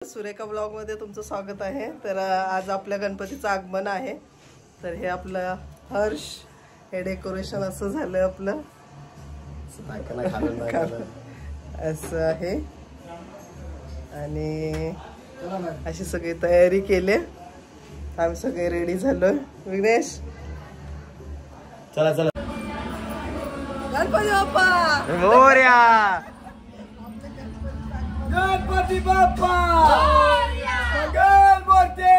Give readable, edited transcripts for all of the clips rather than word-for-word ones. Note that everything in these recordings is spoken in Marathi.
सुरेखा ब्लॉग मध्ये तुमचं स्वागत आहे। तर आज आपल्या गणपतीचं आगमन आहे। तर हे आपलं हर्ष हे डेकोरेशन असं झालं आपलं असं आहे आणि अशी सगळी तयारी केली। आम्ही सगळे रेडी झालोय। विघ्नेश चला चला गणपती बाप्पा मोरया गणपती बाप्पा मंगल मूर्ती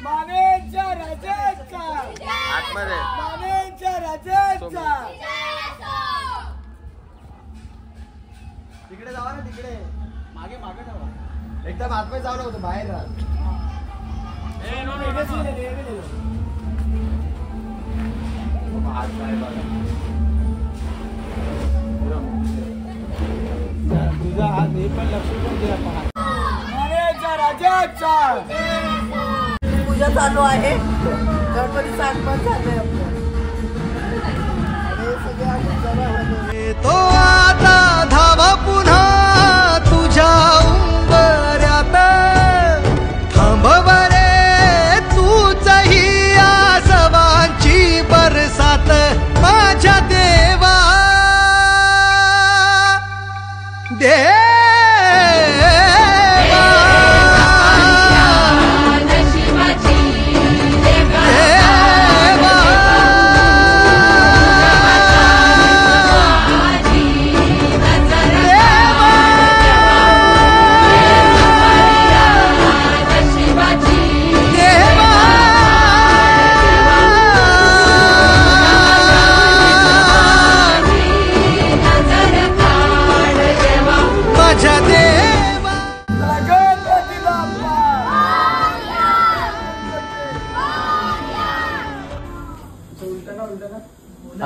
मानेच्या राजाचा आतमध्ये मानेच्या राजाचा तिकडे जावा ना तिकडे मागे मागे जावा एकदम आतमध्ये जाऊ नका बाहेर राहा तुझा हात हे पण लक्ष पण द्या मानेच्या राजाचा पूजा चालू आहे। गणपतीचं आगमन झालंय आपलं आणि सगळे आपण जमा झालो। तो आता धावा पुन्हा तुझ्या उंबऱ्यात थांबव रे तूचही आसवांची बरसात माझ्या देवा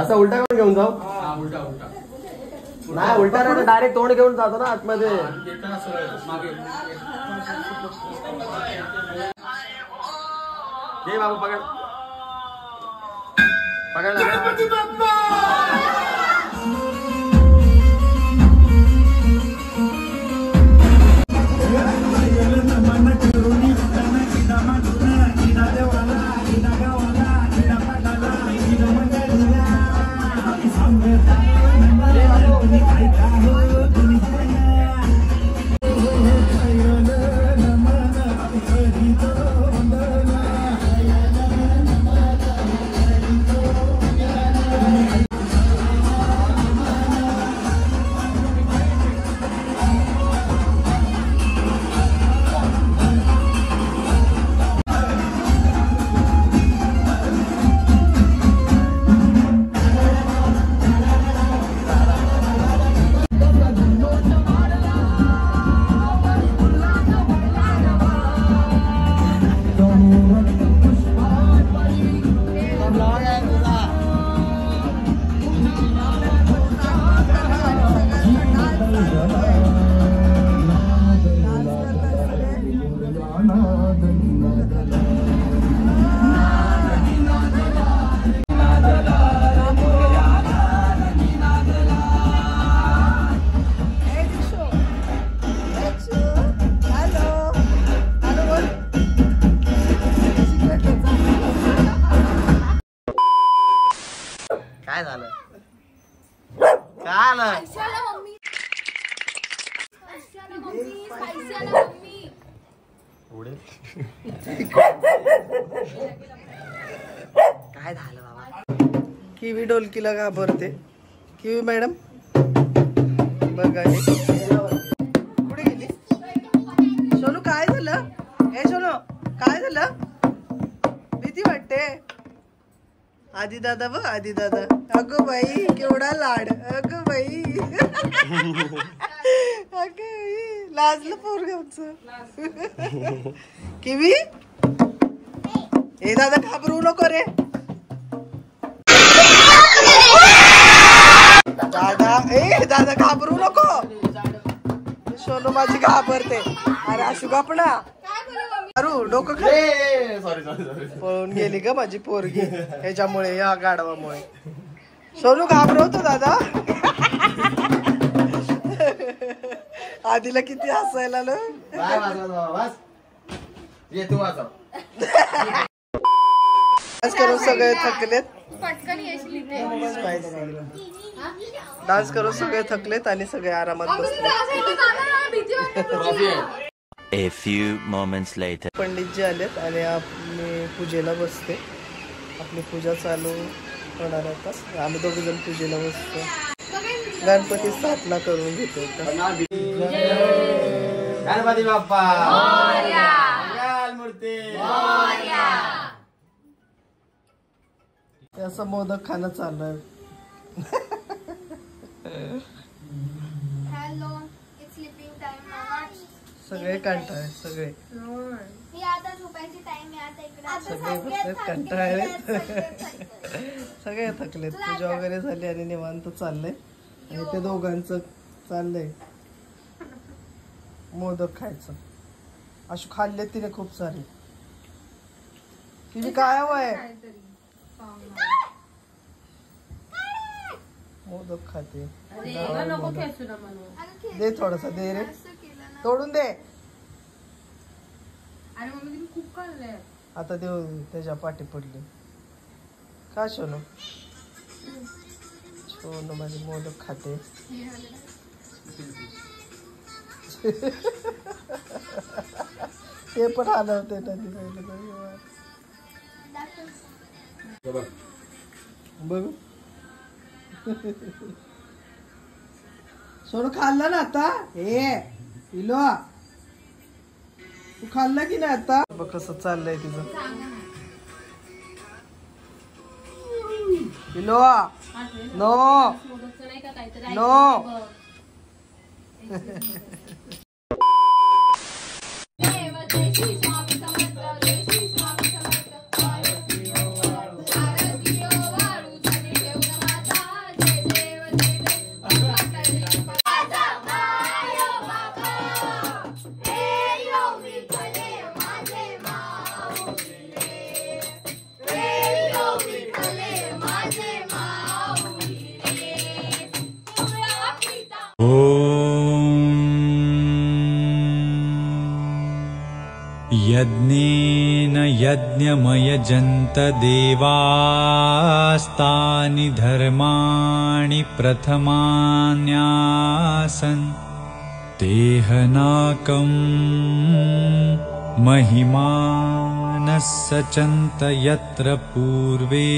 असं उलटा करून घेऊन जाऊ नाही उलटा नाही डायरेक्ट तोंड घेऊन जातो ना आतमध्ये घे बाबू पकड पकड काय झालं काय झालं काय झालं बाबा किवी ढोलकीला घाबरते। किवी मॅडम बघा हे कुठे गेली? सोनू काय झालं? हे सोनू काय झालं? भीती वाटते? आधी दादा बघ आधी दादा अगं बाई केवढा लाड अगं बाई अगं लाजलं पोरगं किवी हे दादा घाबरू नको रे दादा ए दादा घाबरू नको सोनू माझी घाबरते। अरे आशू गपना अरू डोकं सॉरी सॉरी सॉरी पळून गेली ग माझी पोरगी ह्याच्यामुळे या गाढवामुळे। सोनू घाबरवतो दादा आधीला किती हसायला आलं. काय वाजवत बाबा बस. ये तू वाजव. डान्स करून सगळे थकलेत. डान्स करून सगळे थकलेत आणि सगळे आरामात बसले. A few moments later. पंडितजी आलेत आणि मी पूजेला बसते. आपली पूजा चालू होणार आता. आम्ही दोघे जण पूजेला बसतो. गणपती स्थापना करून घेतो. गणपती बाप्पा मंगल मूर्ती. असं मोदक खाणं चालू आहे. सगळे कंटाळे सगळे सगळे बसलेत कंटाळे. सगळे थकलेत. पूजा वगैरे झाली आणि निवांत चाललंय. आणि ते दोघांचं चाललंय मोदक खायचं. अशी खाल्ले तिने खूप सारे. तिने काय हवंय मोदक खाते. दे थोडासा दे रे. तोडून दे. आता देऊ त्याच्या पाठी पडली का सोनू. सोनू माझी मोदक खाते. ते पण हलवते. बघ सोनू खाल्ला ना आता. हे इलो तू खाल्ला की नाही आता. बघ कसं चाललंय तिचं. इलो नो नो. यज्ञेन यज्ञमयजन्त देवास्तानि धर्माणि प्रथमान्यासन् तेहनाकं महिमानः सचन्त यत्र पूर्वे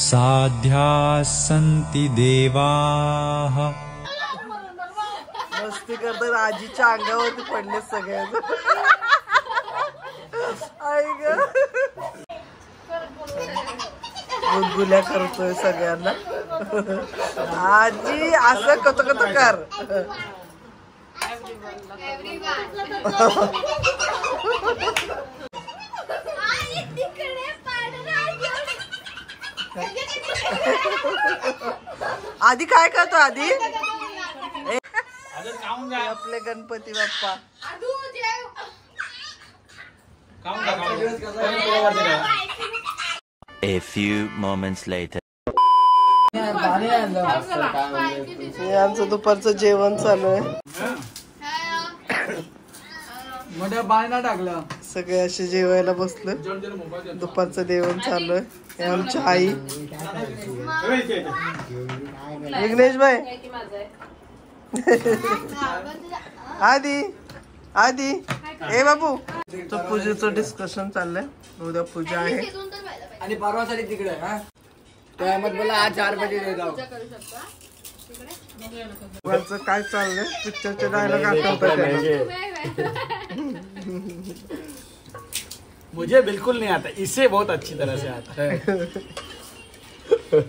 साध्याः सन्ति देवाः. मस्ती करतात. आजीच्या अंगावरती पडले सगळे. गुदगुल्या करतोय सगळ्यांना. आजी असं कत कत कर. आधी काय करतो आधी. आपले Ganpati Bappa. A few moments later. आमचं दुपारचं जेवण चालू आहे. बायना टाकलं. सगळे असे जेवायला बसलो. दुपारचं जेवण चालू आहे. हे आमची आई विघ्नेश भाई. आधी आधी ए बाबू. तो पूजेचं डिस्कशन चाललंय. उद्या पूजा आहे आणि परवासाठी तिकडे बोला आज 4 बजे जाऊ. काय चाललंय. पिक्चरचे डायलॉग आठवतात. मुझे बिल्कुल नहीं आता. इसे बहुत अच्छी तरह से आता है.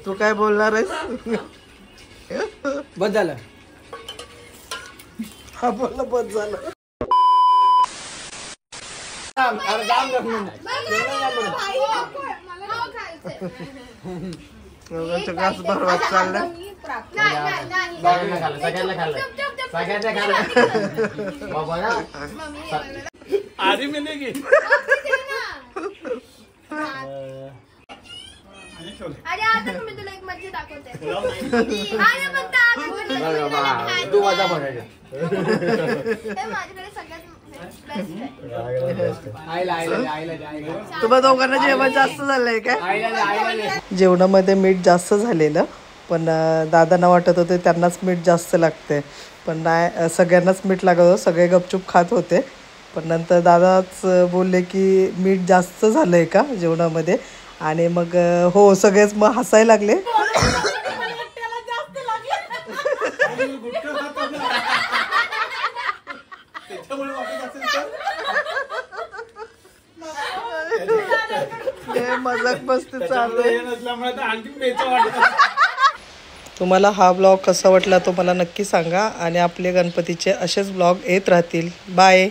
तू काय बोलणार आहेस. बस झालं. हा बोलला बस झालं. घास भरवाच चाललाय. आधी मिलेगी. अरे आता मी तुला एक मज्जा दाखवते. अरे पण तू माझा बघायचा हे माझ्याकडे सगळ्यात बेस्ट आहे. तुम्हा दोघांना जेवण जास्त झालंय काय? जेवणामध्ये मीठ जास्त झालेलं, पण दादांना वाटत होते त्यांनाच मीठ जास्त लागते, पण नाही, सगळ्यांनाच मीठ लागत होतं. सगळे गपचूप खात होते, पण नंतर दादाच बोलले की मीठ जास्त झालंय का जेवणामध्ये. आणि मग हो, सगळेच मग हसायला लागले. मजाक मस्ती चालू आहे. तुम्हाला हा ब्लॉग कसा वाटला तो मला नक्की सांगा, आणि आपले गणपतीचे असेच ब्लॉग येत राहतील. बाय.